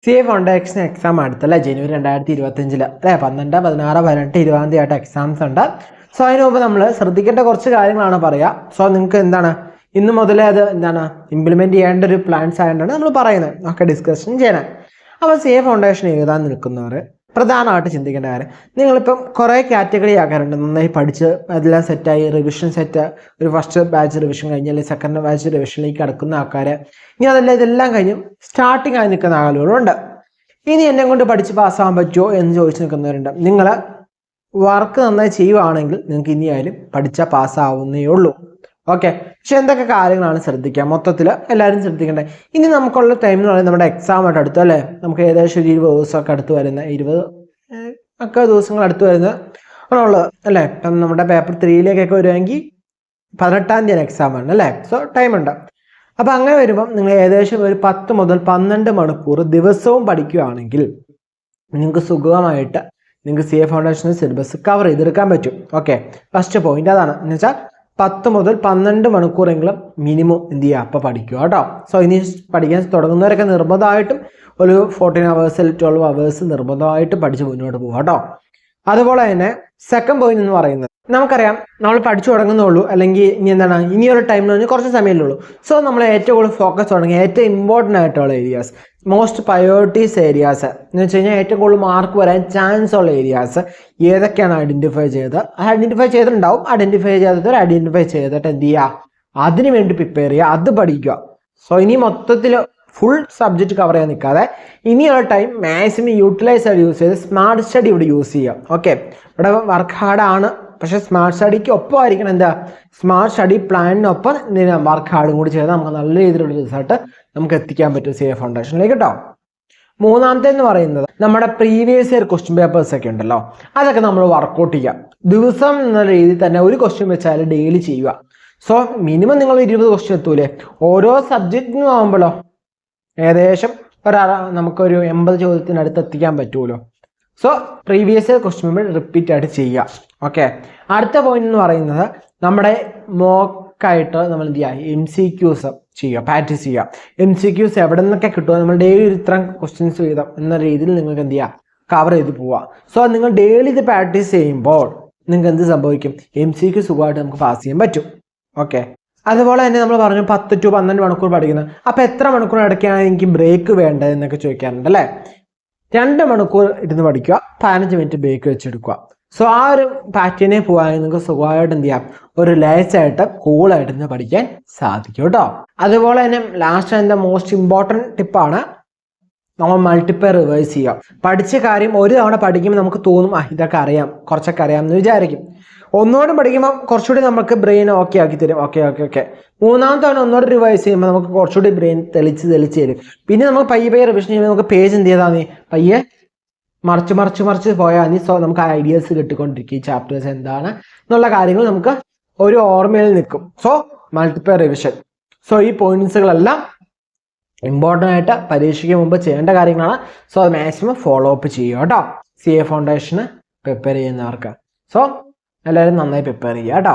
CA foundation exam അടുത്തല്ല ജനുവരി 2025 അല്ലേ 12, 16, 18, 20 ആയിട്ട് എക്സാംസ് ഉണ്ട്. സോ അതിന് മുമ്പ് നമ്മൾ ശ്രദ്ധിക്കേണ്ട കുറച്ച് കാര്യങ്ങളാണ് പറയുക. സോ നിങ്ങൾക്ക് എന്താണ് ഇന്ന് മുതലേ അത് എന്താണ് ഇംപ്ലിമെന്റ് ചെയ്യേണ്ട ഒരു പ്ലാൻസ് ആയതുകൊണ്ടാണ് നമ്മൾ പറയുന്നത്. ഒക്കെ ഡിസ്കഷൻ ചെയ്യണം. അപ്പോൾ CA ഫൗണ്ടേഷൻ എഴുതാൻ നിൽക്കുന്നവർ പ്രധാനമായിട്ട് ചിന്തിക്കേണ്ട കാര്യം, നിങ്ങളിപ്പം കുറേ കാറ്റഗറി ആക്കാറുണ്ട്. നന്നായി പഠിച്ച് അതെല്ലാം സെറ്റായി റിവിഷൻ സെറ്റ്, ഒരു ഫസ്റ്റ് ബാച്ച് റിവിഷൻ കഴിഞ്ഞ് അല്ലെങ്കിൽ സെക്കൻഡ് ബാച്ച് റിവിഷനിലേക്ക് കടക്കുന്ന ആൾക്കാർ, ഇനി അതല്ല ഇതെല്ലാം കഴിഞ്ഞ് സ്റ്റാർട്ടിങ് ആയി നിൽക്കുന്ന ആളുകളുണ്ട്. ഇനി എന്നെ കൊണ്ട് പഠിച്ച് പാസ്സാകാൻ പറ്റുമോ എന്ന് ചോദിച്ച് നിൽക്കുന്നവരുണ്ട്. നിങ്ങൾ വർക്ക് നന്നായി ചെയ്യുവാണെങ്കിൽ നിങ്ങൾക്ക് ഇനിയായാലും പഠിച്ചാൽ പാസ്സാവുന്നേ ഉള്ളൂ. ഓക്കെ, പക്ഷെ എന്തൊക്കെ കാര്യങ്ങളാണ് ശ്രദ്ധിക്കുക മൊത്തത്തിൽ എല്ലാവരും ശ്രദ്ധിക്കേണ്ടത്. ഇനി നമുക്കുള്ള ടൈം എന്ന് പറയുന്നത് നമ്മുടെ എക്സാം ആയിട്ട് അടുത്തു അല്ലേ. നമുക്ക് ഏകദേശം ഒരു 20 ദിവസമൊക്കെ അടുത്ത് വരുന്ന 20 ഒക്കെ ദിവസങ്ങൾ അടുത്ത് വരുന്ന ആണുള്ളത് അല്ലേ. ഇപ്പം നമ്മുടെ പേപ്പർ 3ലേക്കൊക്കെ വരുവാണെങ്കിൽ 18-ാം തീയതി എക്സാമാണ് അല്ലേ. സോ ടൈമുണ്ട്. അപ്പം അങ്ങനെ വരുമ്പം നിങ്ങൾ ഏകദേശം ഒരു 10 മുതൽ 12 മണിക്കൂർ ദിവസവും പഠിക്കുകയാണെങ്കിൽ നിങ്ങൾക്ക് സുഖമായിട്ട് നിങ്ങൾക്ക് CA ഫൗണ്ടേഷൻ സിലബസ് കവർ ചെയ്തെടുക്കാൻ പറ്റും. ഓക്കെ, ഫസ്റ്റ് പോയിന്റ് അതാണ്. എന്ന് വെച്ചാൽ 10 മുതൽ 12 മണിക്കൂറെങ്കിലും മിനിമം എന്ത് ചെയ്യുക അപ്പോൾ പഠിക്കുക കേട്ടോ. സോ ഇനി പഠിക്കാൻ തുടങ്ങുന്നവരൊക്കെ നിർബന്ധമായിട്ടും ഒരു 14 hours 12 hours നിർബന്ധമായിട്ട് പഠിച്ച് മുന്നോട്ട് പോകുക കേട്ടോ. അതുപോലെ തന്നെ സെക്കൻഡ് പോയിന്റ് എന്ന് പറയുന്നത്, നമുക്കറിയാം നമ്മൾ പഠിച്ചു തുടങ്ങുന്നുള്ളൂ, അല്ലെങ്കിൽ ഇനി എന്താണ് ഇനിയൊരു ടൈമിൽ പറഞ്ഞാൽ കുറച്ച് സമയമേ. സോ നമ്മൾ ഏറ്റവും കൂടുതൽ ഫോക്കസ് തുടങ്ങി ഏറ്റവും ഇമ്പോർട്ടൻ്റ് ആയിട്ടുള്ള ഏരിയാസ്, മോസ്റ്റ് പ്രയോറിറ്റീസ് ഏരിയാസ് എന്ന് വെച്ച് കഴിഞ്ഞാൽ ഏറ്റവും കൂടുതൽ മാർക്ക് വരാൻ ചാൻസ് ഉള്ള ഏരിയാസ് ഏതൊക്കെയാണ് ഐഡൻറ്റിഫൈ ചെയ്ത് ഐഡൻറ്റിഫൈ ചെയ്തിട്ടുണ്ടാവും. ഐഡൻറ്റിഫൈ ചെയ്തിട്ട് എന്ത് ചെയ്യുക, അതിന് വേണ്ടി പ്രിപ്പയർ ചെയ്യുക, അത് പഠിക്കുക. സോ ഇനി മൊത്തത്തിൽ ഫുൾ സബ്ജക്റ്റ് കവർ ചെയ്യാൻ നിൽക്കാതെ ഇനിയുള്ള ടൈം മാക്സിമം യൂട്ടിലൈസ് ആയിട്ട് യൂസ് ചെയ്ത് സ്മാർട്ട് സ്റ്റഡി ഇവിടെ യൂസ് ചെയ്യാം. ഓക്കെ, ഇവിടെ വർക്ക് ഹാർഡാണ്, പക്ഷേ സ്മാർട്ട് സ്റ്റഡിക്ക് ഒപ്പം ആയിരിക്കണം എന്താ, സ്മാർട്ട് സ്റ്റഡി പ്ലാനിനൊപ്പം വർക്ക് ഹാർഡും കൂടി ചെയ്ത് നമുക്ക് നല്ല രീതിയിലുള്ള റിസൾട്ട് നമുക്ക് എത്തിക്കാൻ പറ്റും CA ഫൗണ്ടേഷനിലേക്ക് കേട്ടോ. മൂന്നാമത്തെ എന്ന് പറയുന്നത് നമ്മുടെ പ്രീവിയസ് ഇയർ ക്വസ്റ്റ്യൻ പേപ്പേഴ്സ് ഒക്കെ ഉണ്ടല്ലോ, അതൊക്കെ നമ്മൾ വർക്കൗട്ട് ചെയ്യുക. ദിവസം എന്ന രീതിയിൽ തന്നെ ഒരു ക്വസ്റ്റ്യൻ വെച്ചാൽ ഡെയിലി ചെയ്യുക. സോ മിനിമം നിങ്ങൾ 20 ക്വസ്റ്റ്യൻ എത്തൂലേ ഓരോ സബ്ജക്റ്റിനും ആകുമ്പോഴോ, ഏകദേശം നമുക്കൊരു 80 ചോദ്യത്തിനടുത്ത് എത്തിക്കാൻ പറ്റുമല്ലോ. So previous year question paper repeat ആയിട്ട് ചെയ്യുക. ഓക്കെ, അടുത്ത പോയിന്റ് എന്ന് പറയുന്നത് നമ്മുടെ മോക്കായിട്ട് നമ്മൾ എന്ത് ചെയ്യുക, MCQs ചെയ്യുക, പ്രാക്ടീസ് ചെയ്യുക. MCQs എവിടെ നിന്നൊക്കെ കിട്ടുക, നമ്മൾ ഡെയിലി ഇത്ര ക്വസ്റ്റ്യൻസ് വീതം എന്ന രീതിയിൽ നിങ്ങൾക്ക് എന്ത് ചെയ്യുക, കവർ ചെയ്ത് പോവുക. സോ നിങ്ങൾ ഡെയിലി ഇത് പ്രാക്ടീസ് ചെയ്യുമ്പോൾ നിങ്ങൾക്ക് എന്ത് സംഭവിക്കും, MCQ സുഖമായിട്ട് നമുക്ക് പാസ് ചെയ്യാൻ പറ്റും. ഓക്കെ, അതുപോലെ തന്നെ നമ്മൾ പറഞ്ഞു 10 to 12 മണിക്കൂർ പഠിക്കുന്നത്. അപ്പോൾ എത്ര മണിക്കൂർ ഇടയ്ക്കാണ് എനിക്ക് ബ്രേക്ക് വേണ്ടത് എന്നൊക്കെ ചോദിക്കാറുണ്ട് അല്ലേ. 2 മണിക്കൂർ ഇരുന്ന് പഠിക്കുക, 15 മിനിറ്റ് ബ്രേക്ക് വെച്ചെടുക്കുക. സോ ആ ഒരു പാറ്റേണെ പോകാൻ നിങ്ങൾക്ക് സുഖമായിട്ട് എന്ത് ചെയ്യാം, ഒരു ലേസായിട്ട് കൂളായിട്ട് ഇരുന്ന് പഠിക്കാൻ സാധിക്കും കേട്ടോ. അതുപോലെ തന്നെ last and the most important ടിപ്പാണ് നമ്മൾ മൾട്ടിപ്പിൾ റിവൈസ് ചെയ്യുക. പഠിച്ച കാര്യം ഒരു തവണ പഠിക്കുമ്പോൾ നമുക്ക് തോന്നും ഇതൊക്കെ അറിയാം, കുറച്ചൊക്കെ അറിയാം എന്ന് വിചാരിക്കും. ഒന്നുകൂടെ പഠിക്കുമ്പോൾ കുറച്ചുകൂടി നമുക്ക് ബ്രെയിൻ ഓക്കെ ആക്കി തരും. ഓക്കെ മൂന്നാമത്തെ തവണ ഒന്നുകൂടെ റിവൈസ് ചെയ്യുമ്പോൾ നമുക്ക് കുറച്ചുകൂടി ബ്രെയിൻ തെളിച്ച് തരും. പിന്നെ നമുക്ക് പയ്യെ റിവിഷൻ ചെയ്യുമ്പോൾ നമുക്ക് പേജ് എന്ത് ചെയ്താൽ മതി, പയ്യെ മറിച്ച് പോയാൽ മതി. സോ നമുക്ക് ഐഡിയാസ് കിട്ടിക്കൊണ്ടിരിക്കും, ഈ ചാപ്റ്റേഴ്സ് എന്താണ് എന്നുള്ള കാര്യങ്ങൾ നമുക്ക് ഒരു ഓർമ്മയിൽ നിൽക്കും. So multiple revision. സോ ഈ പോയിന്റ്സുകളെല്ലാം ഇമ്പോർട്ടൻ്റ് ആയിട്ട് പരീക്ഷയ്ക്ക് മുമ്പ് ചെയ്യേണ്ട കാര്യങ്ങളാണ്. സോ അത് മാക്സിമം ഫോളോ അപ്പ് ചെയ്യുക കേട്ടോ, CA ഫൗണ്ടേഷന് പ്രിപ്പയർ ചെയ്യുന്നവർക്ക്. സോ എല്ലാവരും നന്നായി പ്രിപ്പയർ ചെയ്യുക കേട്ടോ.